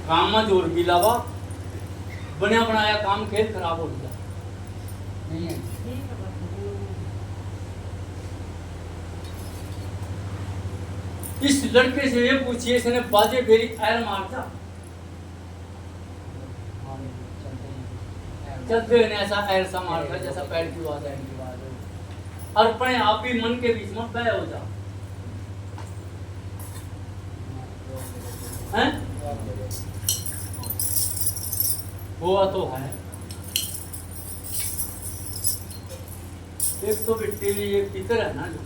काम में जोर भी लावा, बना बनाया काम खेल खराब हो गया नहीं है। इस लड़के से ये पूछिए, इसने बाजे फेरी ऐर मारता, चलते ने ऐसा ऐर सा मारता जैसा पैर की आवाज है और अपने आप ही मन के बीच में बह हो जा हैं? हुआ तो है। एक तो बेटे ये पितर है ना, जो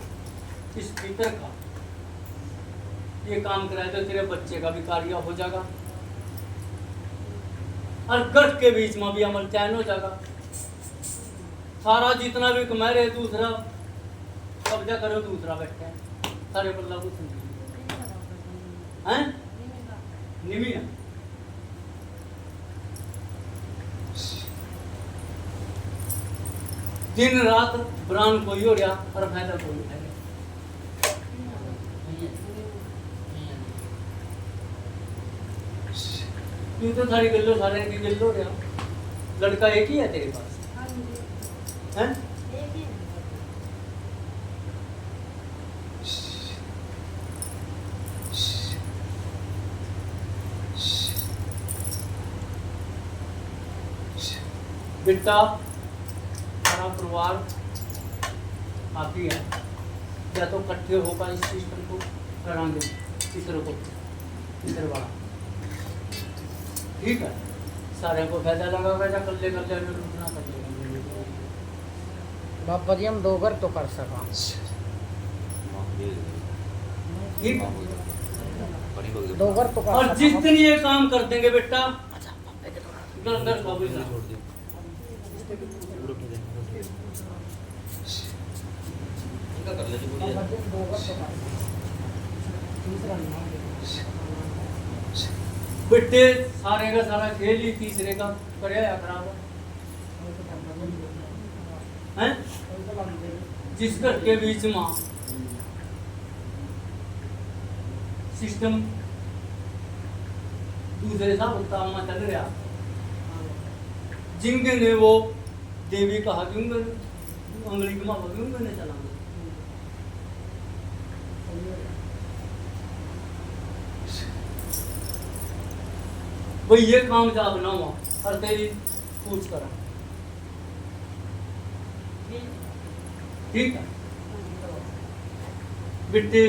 इस पितर का ये काम कराए तो तेरे बच्चे का भी कार्य हो जाएगा और गर्भ के बीच में भी अमल चैन हो जाएगा। सारा जितना भी कमा रहे दूसरा कब्जा करो, दूसरा बैठा है सारे बल्ला कुछ हैं निमी है। दिन रात ब्रांड कोई हो रहा और फायदा कोई है। तू तो सारी गल्लो सारे की गल्लो रहा, लड़का एक ही है तेरे पास हैं? बेटा सारा परिवार आप ही है, या तो इकट्ठे होकर इस सिस्टम को कराएंगे तीसरे वाला ठीक है। सारे को फायदा लगा कर ले रुकना कर लेगा बाबा जी, हम दो घर तो कर सका ठीक, दो घर तो कर और जिस दिन ये काम कर देंगे बेटा घर बाबू बेटे सारे का सारा खेल ही तीसरे का करे या खराब है? जिस घर के बीच में सिस्टम दूसरे साहब काम में चल रहा, जिनके ने वो देवी कहा कि अंगली की माँ ने चला भाई ये काम जाब ना हुआ और तेरी पूछ करा ठीक है बेटे।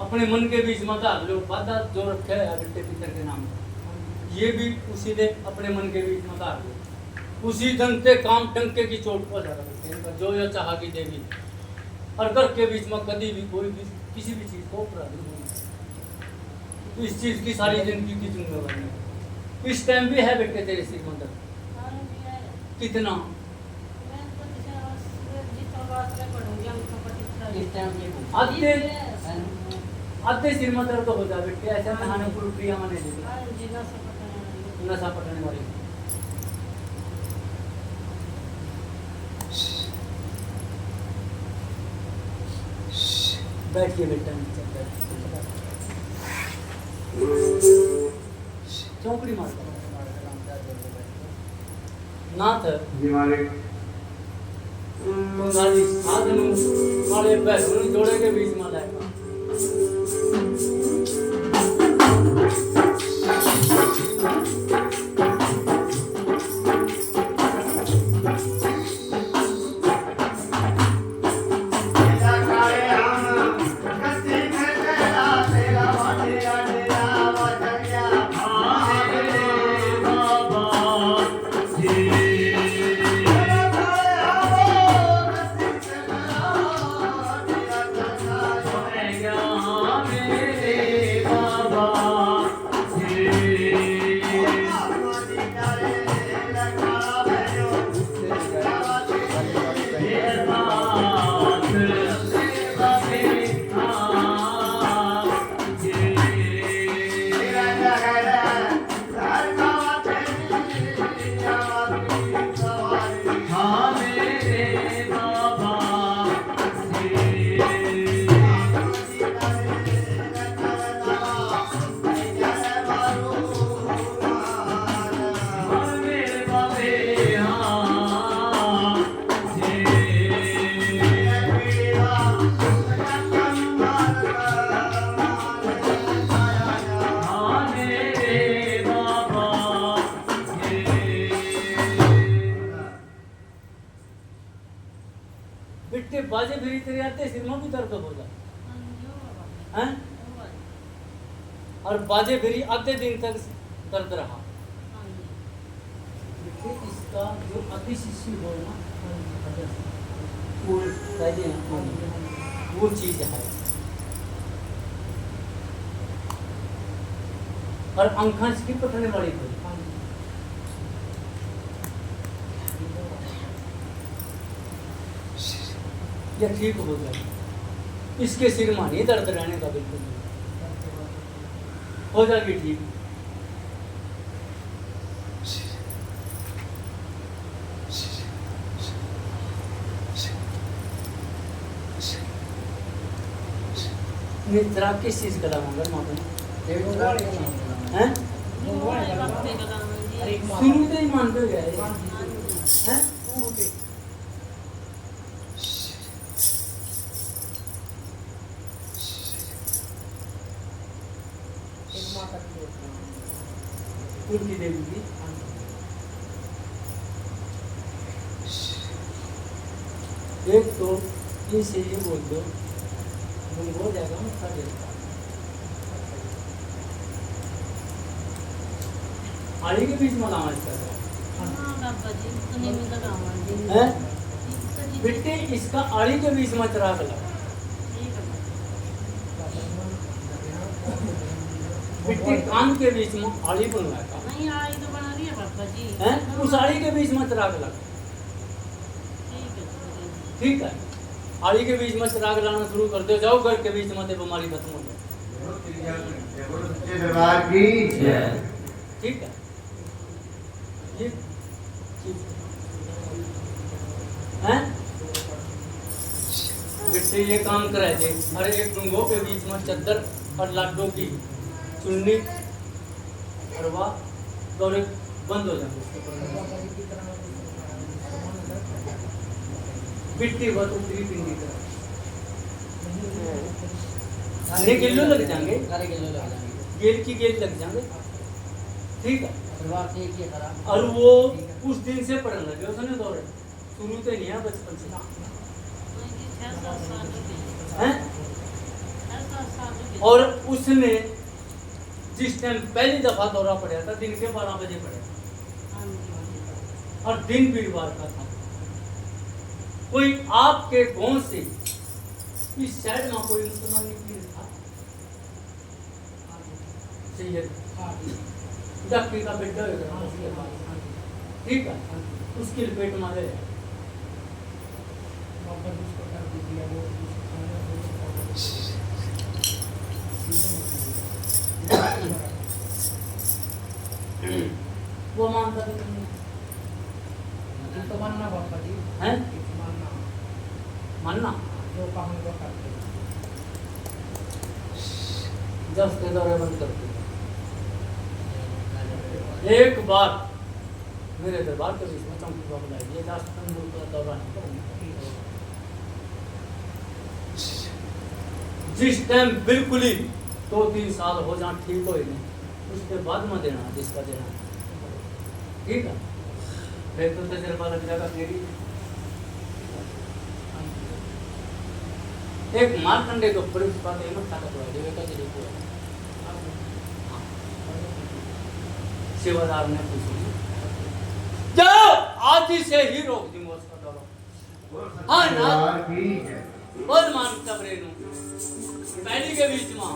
अपने मन के बीच में धार लो, वादा जो रखे है बेटे पितर के नाम, ये भी उसी ने अपने मन के बीच में धार लो, उसी ढंग से काम टंके की चोट पर जा जो यह चाह की देवी और घर के बीच में कभी भी कोई भी किसी भी चीज को अपराध नहीं। इस चीज की सारी जिंदगी की जिम्मेवारी इस टाइम भी है बेटे तेरे सिर में दर्द कितना आधे सिर में दर्द हो जाए बेटे, ऐसा नहाने को क्रिया में नहीं देते नशा पकड़ने वाली। बैठिए बेटा चौकड़ी मार नाथ तुम्हारी साधनु वाले पैरों जोड़े के बीच में लाएगा आते सिर में भी दर्द हो जाए हैं, और बाजे फिरी आधे दिन तक दर्द रहा। देखिए इसका जो अति शिशु हो ना वो पहले वो चीज है। और अंखा इसकी पटने वाली थी, ये ठीक हो जाए। इसके सिर में नहीं दर्द रहने का बिल्कुल नहीं, हो जाएगी ठीक। निद्रा किस चीज का दामंगर माँ हैं शुरू से ही मानते गए हैं। कुंती देवी की एक तो इनसे ये बोल दो हो जाएगा ना आड़ी के बीच में लामा इसका है बेटे, इसका आड़ी के बीच में चिराग लगा। बेटे कान के बीच में आड़ी बनवाया नहीं, आड़ी तो बना रही है पापा जी है, उस आड़ी के बीच में चिराग लगा। ठीक है, आड़ी के बीच में चिराग लाना शुरू कर दो, जाओ घर के बीच में बीमारी खत्म हो जाए। ठीक है, ये हैं बेटे ये काम करे थे। अरे एक डूंगों के बीच में चद्दर और लाडो की चुन्नी और वाह दौरे बंद हो जाए। बिट्टी बहुत ऊपरी पिंडी कर किलो लग जाएंगे, गेल की गेल लग जाएंगे। ठीक है, और वो उस दिन से पढ़ने लगे उसने दौरे, शुरू से नहीं है बचपन से हैं। और उसने जिस टाइम पहली दफा दौरा पड़ा था दिन के 12 बजे पड़ा, और दिन वीरवार का था। कोई आपके गांव से इस साइड में कोई मुसलमान नहीं था, डॉक्टर का बेटा होगा। ठीक है, उसकी लपेट में ले वो मानता नहीं तो मानना बाबा जी है, मानना मानना जो काम वो करते जब के दौरे बंद करते। एक बार मेरे दरबार के बीच में चौकी बाबा लाए, ये 10 दिन का दौरा नहीं करेंगे। जिस टाइम बिल्कुल ही 2-3 साल हो जाए ठीक हो ही नहीं, उसके बाद में देना जिसका देना। ठीक है, फिर तो तजर्बा लग जाएगा मेरी। एक मारकंडे को बड़ी बात है मत ताकत वाला देवे का जरूर पूरा सेवादार ने पूछा, जाओ आज ही से ही रोक दी मोस का दौरा। हाँ ना बोल मान कबरे नु पहली के बीच में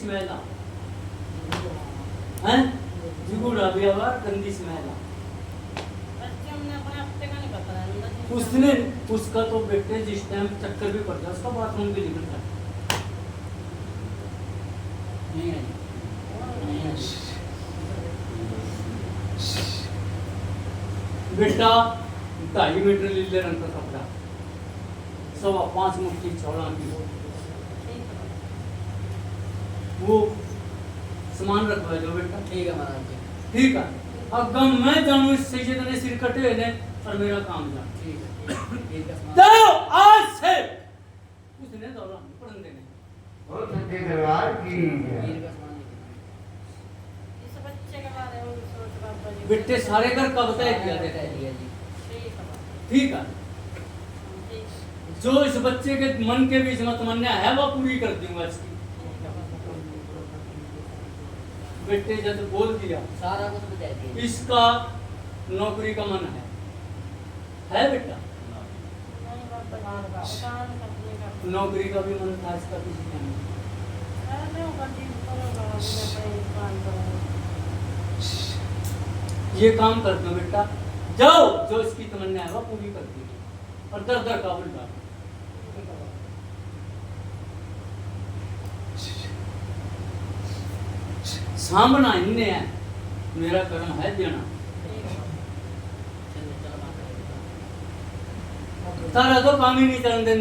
स्मेल आ हैं जुगुड़ा भी आवार गंदी स्मेल आ बच्चे हमने अपने हफ्ते का नहीं पता है उसने उसका तो बेटे जिस टाइम चक्कर भी पड़ जाए उसका बाथरूम भी निकल जाए नहीं है नहीं है बेटा 2.5 मीटर लीले रंग का कपड़ा 5.25 मुट्ठी चौड़ा की वो सामान रखवा दो बेटा ठीक है महाराज जी। ठीक है अब गम मैं जानू इससे जितने सिर कटे हुए ने और मेरा काम जा ठीक है जाओ आज से उसने दौरान पढ़ने देने और सच्चे दरबार की इस बच्चे के बारे में भी सोच बाबा जी बेटे सारे घर कब तय किया देता है ठीक है बाबा, ठीक है ठीक है, जो इस बच्चे के मन के बीच में तमन्ना है वो पूरी कर दूंगा इसकी ठीक है बाबा। बेटे जब बोल दिया सारा कुछ बता दिया। इसका नौकरी का मन है बेटा नहीं बाबा जी, काम करने का नौकरी का भी मन था इसका किसी का नहीं अरे वो गड्डी करोगा मुझे पे काम करोगा ये काम कर दो बेटा जाओ जो इसकी तमन्ना है वो पूरी कर दी और दर दर काबुल डालो सामना इन्ने है मेरा कर्म है देना ठीक है बाबा। चलो चलो बात करें। तारा तो काम ही नहीं चलन देने